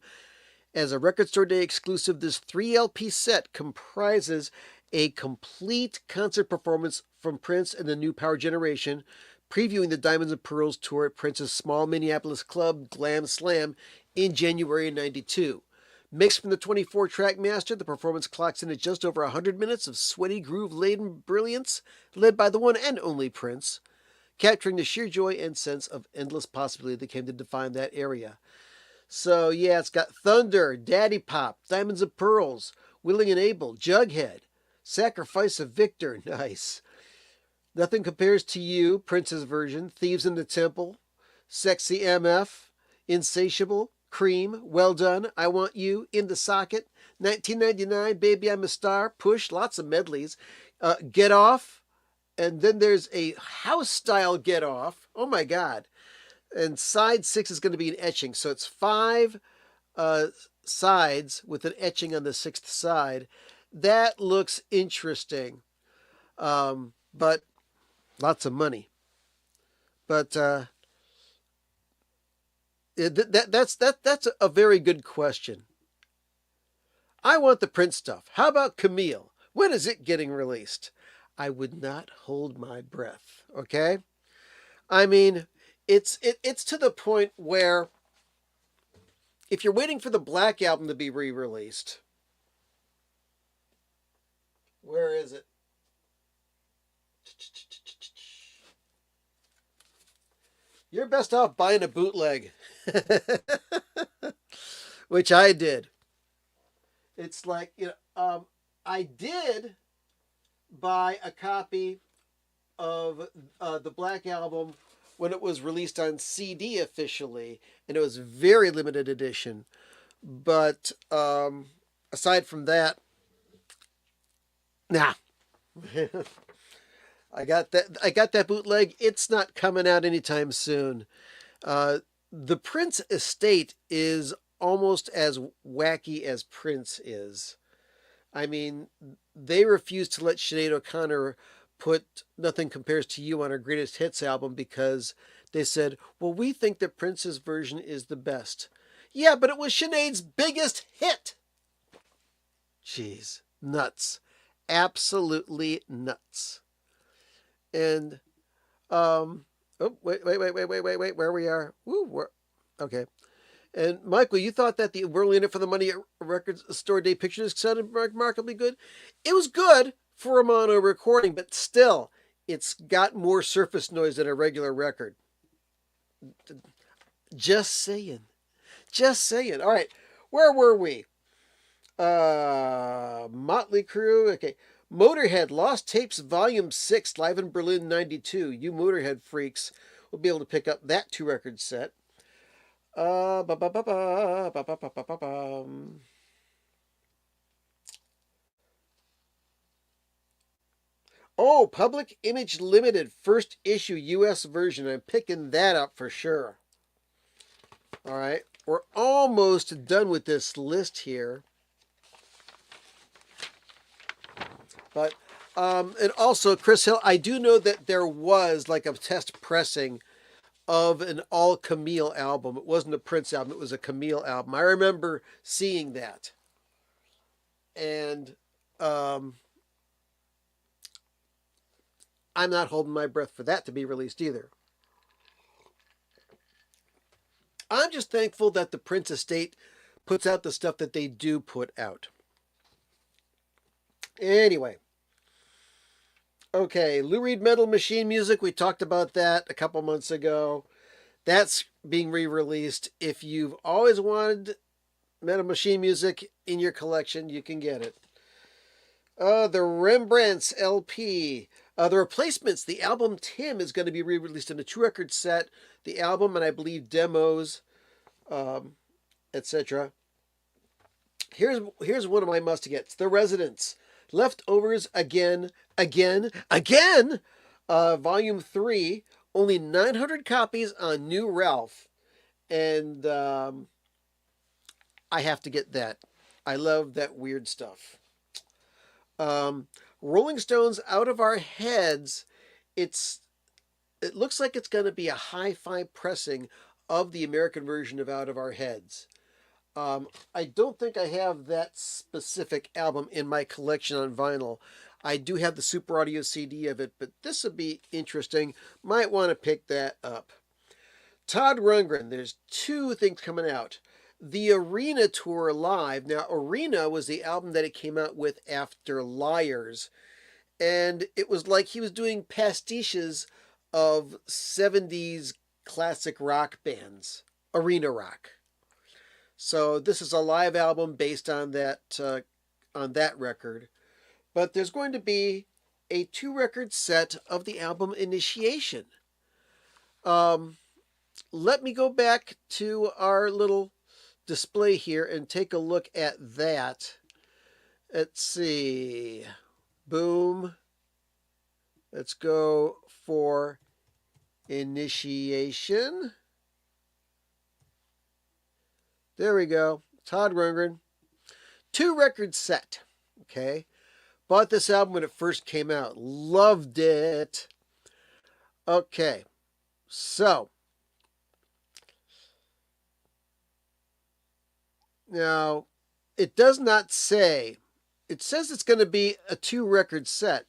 S1: As a Record Store Day exclusive, this 3-LP set comprises a complete concert performance from Prince and the New Power Generation, previewing the Diamonds and Pearls tour at Prince's small Minneapolis club, Glam Slam, in January 92. Mixed from the 24-track master, the performance clocks in at just over 100 minutes of sweaty, groove-laden brilliance, led by the one and only Prince, capturing the sheer joy and sense of endless possibility that came to define that area. So yeah, it's got Thunder, Daddy Pop, Diamonds and Pearls, Willing and Able, Jughead, Sacrifice of Victor, nice. Nothing Compares to You, Prince's version, Thieves in the Temple, Sexy MF, Insatiable, Cream, Well Done, I Want You, In the Socket, 1999, Baby I'm a Star, Push, lots of medleys, Get Off, and then there's a house style Get Off. Oh my God. And side 6 is going to be an etching. So it's 5 uh, sides with an etching on the 6th side. That looks interesting. But lots of money. But that's a very good question. I want the Prince stuff. How about Camille? When is it getting released? I would not hold my breath. Okay, I mean, it's to the point where if you're waiting for the Black Album to be re-released, where is it? You're best off buying a bootleg, which I did. It's like, I did buy a copy of the Black Album when it was released on CD officially, and it was very limited edition. But aside from that, nah. I got that. I got that bootleg. It's not coming out anytime soon. The Prince estate is almost as wacky as Prince is. I mean, they refused to let Sinead O'Connor put Nothing Compares to You on her greatest hits album because they said, well, we think that Prince's version is the best. Yeah, but it was Sinead's biggest hit. Jeez, nuts. Absolutely nuts. And, oh, wait, where we are. Woo, okay. And Michael, you thought that the We're Only In It for the Money record store day pictures sounded remarkably good. It was good for a mono recording, but still, it's got more surface noise than a regular record. Just saying. Just saying. All right, where were we? Motley Crue. Okay. Motorhead, Lost Tapes Volume 6, live in Berlin 92. You Motorhead freaks will be able to pick up that 2-record set. Oh, Public Image Limited, first issue US version. I'm picking that up for sure. All right, we're almost done with this list here. But, and also, Chris Hill, I do know that there was like a test pressing of an all Camille album. It wasn't a Prince album, it was a Camille album. I remember seeing that. And I'm not holding my breath for that to be released either. I'm just thankful that the Prince estate puts out the stuff that they do put out. Anyway. Okay, Lou Reed Metal Machine Music. We talked about that a couple months ago. That's being re-released. If you've always wanted Metal Machine Music in your collection, you can get it. The Rembrandts LP. The Replacements. The album Tim is going to be re-released in a 2-record set. The album and I believe demos, etc. Here's one of my must-gets. The Residents. Leftovers Again. Volume 3. Only 900 copies on New Ralph. And I have to get that. I love that weird stuff. Rolling Stones Out of Our Heads. It looks like it's going to be a hi-fi pressing of the American version of Out of Our Heads. I don't think I have that specific album in my collection on vinyl. I do have the Super Audio CD of it, but this would be interesting. Might want to pick that up. Todd Rundgren, there's 2 things coming out. The Arena Tour Live. Now, Arena was the album that it came out with after Liars. And it was like he was doing pastiches of 70s classic rock bands. Arena rock. So this is a live album based on that record. But there's going to be a 2 record set of the album Initiation. Um, Let me go back to our little display here and take a look at that. Let's see. Boom. Let's go for Initiation. There we go. Todd Rundgren. 2 record set. Okay. Bought this album when it first came out. Loved it. Okay. So. Now, it does not say. It says it's going to be a 2 record set.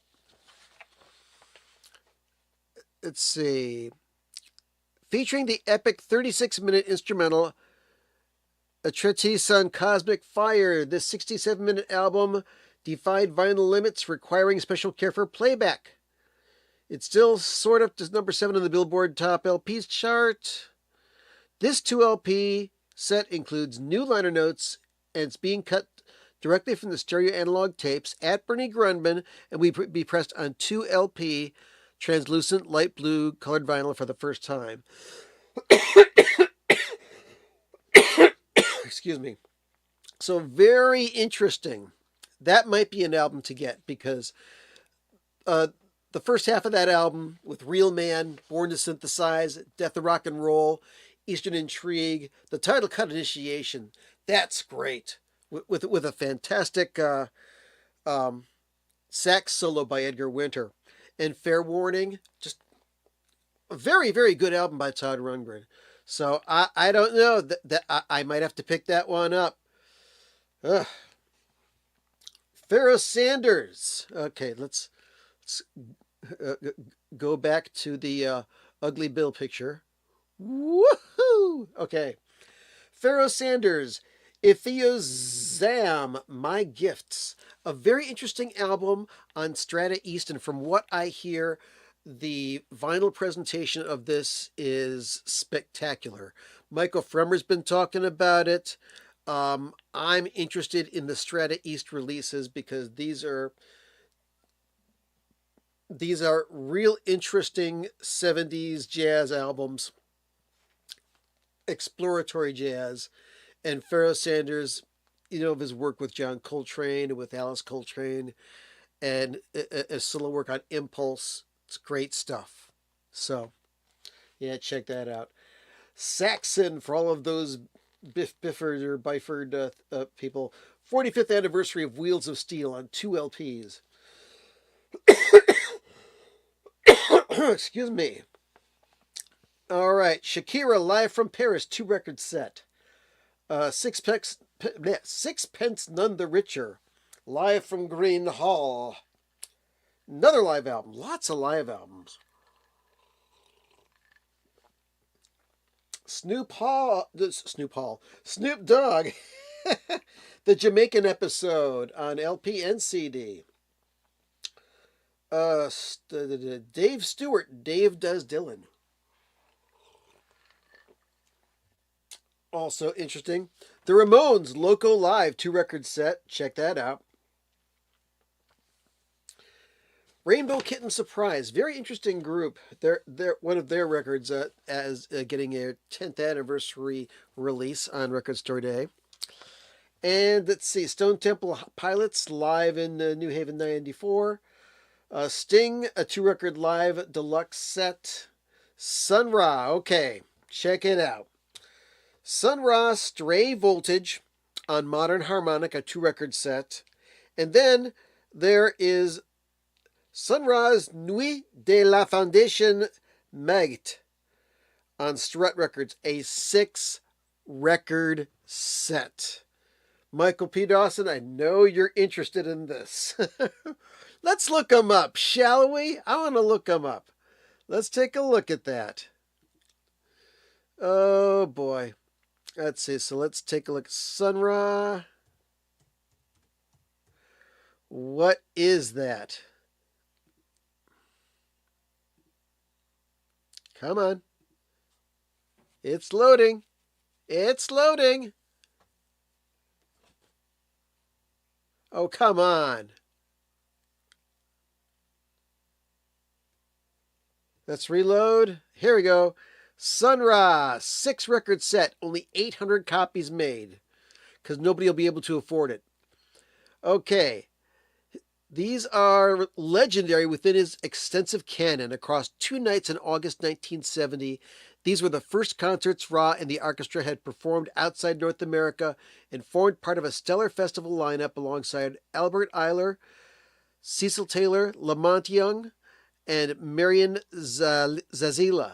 S1: Let's see. Featuring the epic 36-minute instrumental A Treatise on Cosmic Fire. This 67-minute album defied vinyl limits, requiring special care for playback. It's still sort of just number 7 on the Billboard Top LPs chart. This 2 LP set includes new liner notes, and it's being cut directly from the stereo analog tapes at Bernie Grundman, and will be pressed on 2 LP translucent light blue colored vinyl for the first time. Excuse me. So very interesting. That might be an album to get, because the first half of that album with Real Man, Born to Synthesize, Death of Rock and Roll, Eastern Intrigue, the title cut Initiation, that's great. With a fantastic sax solo by Edgar Winter. And Fair Warning, just a very, very good album by Todd Rundgren. So I don't know, that I might have to pick that one up. Ugh. Pharoah Sanders. Okay, let's go back to the Ugly Bill picture. Woohoo! Okay. Pharoah Sanders, Zam, My Gifts. A very interesting album on Strata East, and from what I hear, the vinyl presentation of this is spectacular. Michael Fremmer's been talking about it. I'm interested in the Strata East releases because these are real interesting 70s jazz albums, exploratory jazz. And Pharoah Sanders, of his work with John Coltrane and with Alice Coltrane, and a solo work on Impulse. It's great stuff. So, yeah, check that out. Saxon, for all of those Bifford or Byford people. 45th anniversary of Wheels of Steel on 2 LPs. Excuse me. All right, Shakira, Live from Paris, 2 record set. Sixpence None the Richer, Live from Green Hall. Another live album. Lots of live albums. Snoop Dogg, the Jamaican episode on LP and CD. Dave Stewart, Dave Does Dylan. Also interesting. The Ramones, Loco Live, 2 record set. Check that out. Rainbow Kitten Surprise, very interesting group. They're one of their records as getting a 10th anniversary release on Record Store Day. And let's see, Stone Temple Pilots, live in New Haven 94. Sting, a 2 record live deluxe set. Sun Ra, okay, check it out. Sun Ra, Stray Voltage on Modern Harmonic, a 2 record set. And then there is Sun Ra's Nuit de la Foundation Magte on Strut Records, a 6-record set. Michael P. Dawson, I know you're interested in this. Let's look them up, shall we? I want to look them up. Let's take a look at that. Oh, boy. Let's see. So let's take a look at Sun Ra. What is that? Come on. It's loading. It's loading. Oh, come on. Let's reload. Here we go. Sun Ra, 6 record set, only 800 copies made, because nobody will be able to afford it. Okay. These are legendary within his extensive canon. Across 2 nights in August 1970, these were the first concerts Ra and the orchestra had performed outside North America and formed part of a stellar festival lineup alongside Albert Ayler, Cecil Taylor, Lamont Young, and Marian Zazila.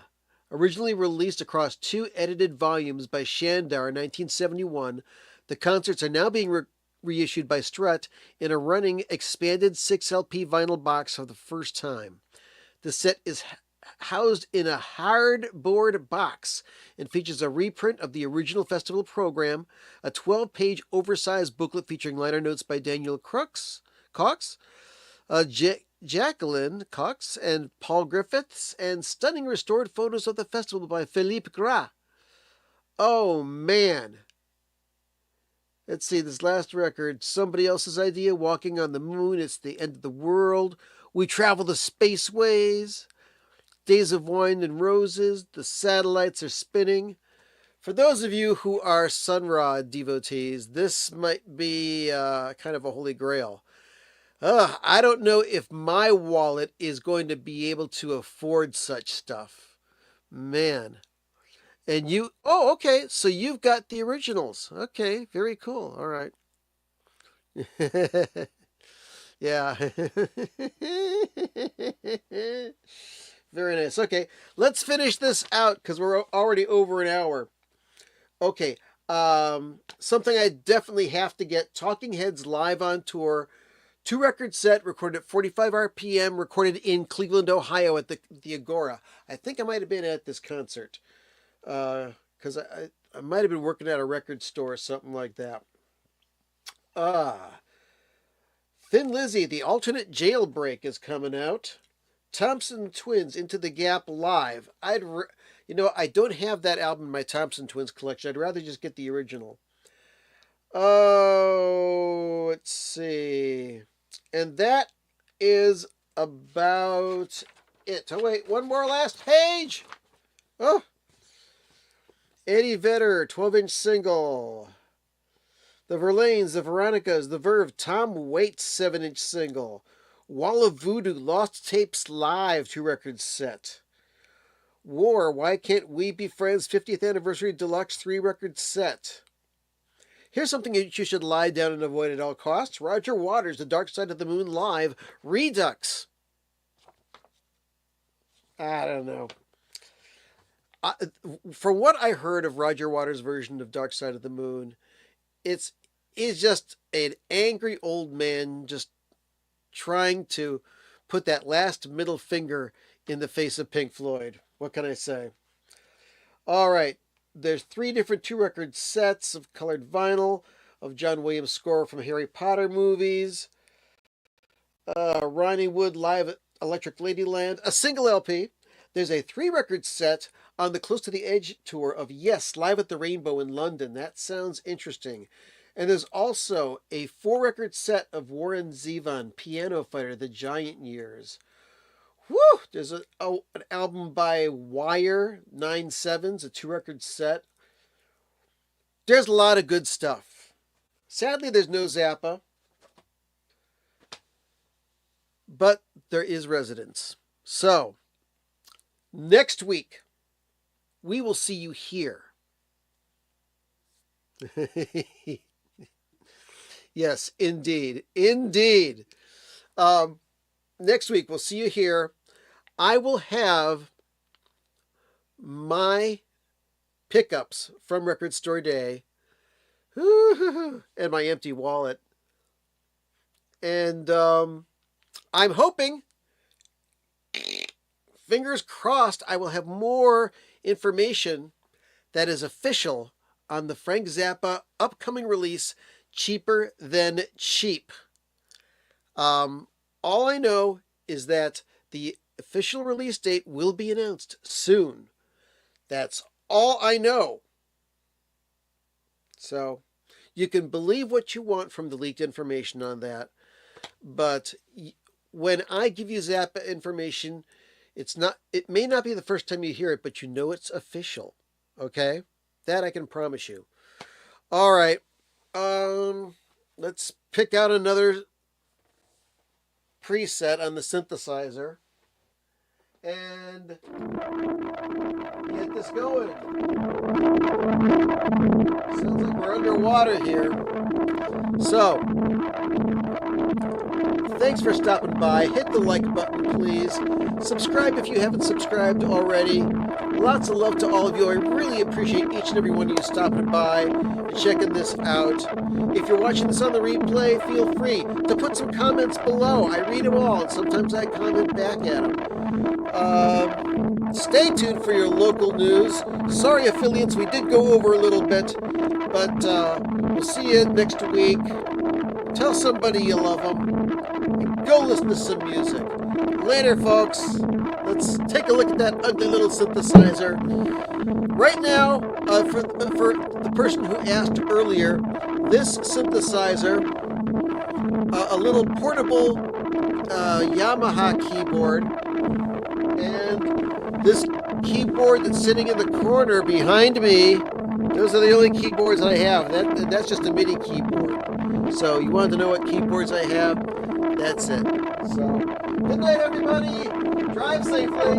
S1: Originally released across 2 edited volumes by Shandar in 1971, the concerts are now being reissued by Strut in a running expanded 6 LP vinyl box for the first time. The set is housed in a hardboard box and features a reprint of the original festival program, a 12-page oversized booklet featuring liner notes by Daniel Cox, Jacqueline Cox, and Paul Griffiths, and stunning restored photos of the festival by Philippe Gras. Oh man! Let's see, this last record, somebody else's idea, Walking on the Moon, It's the End of the World, We Travel the Spaceways, Days of Wine and Roses, The Satellites Are Spinning. For those of you who are Sun Ra devotees, this might be kind of a holy grail. I don't know if my wallet is going to be able to afford such stuff. Man. And you, oh, okay, so you've got the originals. Okay, very cool. All right. Yeah. Very nice. Okay, let's finish this out because we're already over an hour. Okay, something I definitely have to get, Talking Heads live on tour. 2 record set, recorded at 45 RPM, recorded in Cleveland, Ohio at the Agora. I think I might have been at this concert. Because I might have been working at a record store or something like that. Thin Lizzy, The Alternate Jailbreak is coming out. Thompson Twins, Into the Gap live. I don't have that album in my Thompson Twins collection. I'd rather just get the original. Oh, let's see. And that is about it. Oh, wait, one more last page. Oh. Eddie Vedder, 12-inch single. The Verlaines, The Veronicas, The Verve, Tom Waits, 7-inch single. Wall of Voodoo, Lost Tapes Live, 2 record set. War, Why Can't We Be Friends, 50th Anniversary Deluxe, 3 record set. Here's something you should lie down and avoid at all costs. Roger Waters, The Dark Side of the Moon Live, Redux. I don't know. From what I heard of Roger Waters' version of Dark Side of the Moon, it's just an angry old man just trying to put that last middle finger in the face of Pink Floyd. What can I say? All right. There's 3 different 2 record sets of colored vinyl of John Williams' score from Harry Potter movies. Ronnie Wood Live at Electric Ladyland. A single LP. There's a 3 record set on the Close to the Edge tour of Yes, Live at the Rainbow in London. That sounds interesting. And there's also a 4 record set of Warren Zevon, Piano Fighter, The Giant Years. Woo! There's an album by Wire, 9/7s, a 2 record set. There's a lot of good stuff. Sadly, there's no Zappa. But there is Residence. So, next week, we will see you here. Yes, indeed. Indeed. Next week, we'll see you here. I will have my pickups from Record Store Day and my empty wallet. And I'm hoping, fingers crossed, I will have more information that is official on the Frank Zappa upcoming release, Cheaper Than Cheap. All I know is that the official release date will be announced soon. That's all I know. So, You can believe what you want from the leaked information on that, but when I give you Zappa information, it may not be the first time you hear it, but you know it's official. Okay? That I can promise you. All right. Let's pick out another preset on the synthesizer and get this going. Sounds like we're underwater here. So, thanks for stopping by. Hit the like button, please. Subscribe if you haven't subscribed already. Lots of love to all of you. I really appreciate each and every one of you stopping by and checking this out. If you're watching this on the replay, feel free to put some comments below. I read them all, and sometimes I comment back at them. Stay tuned for your local news. Sorry, affiliates, we did go over a little bit, but we'll see you next week. Tell somebody you love them. And go listen to some music. Later, folks. Let's take a look at that ugly little synthesizer. Right now, for the person who asked earlier, this synthesizer, a little portable Yamaha keyboard, and this keyboard that's sitting in the corner behind me, those are the only keyboards I have. That's just a MIDI keyboard. So you wanted to know what keyboards I have? That's it. So, good night, everybody. Drive safely.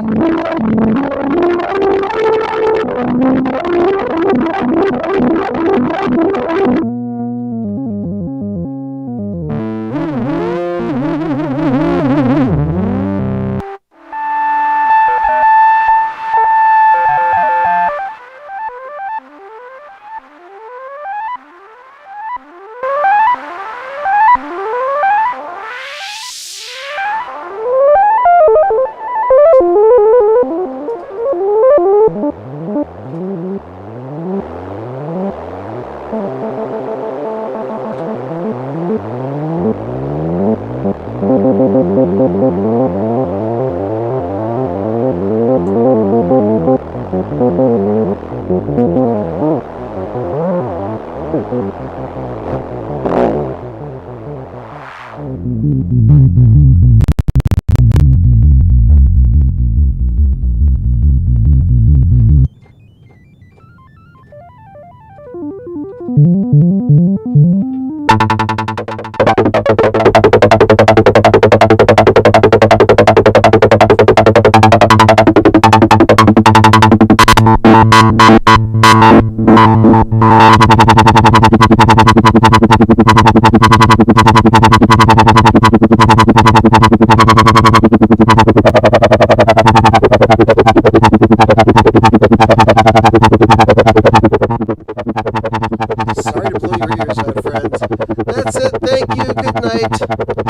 S1: Sorry to blow your ears out, friends. That's it. Thank you. Good night.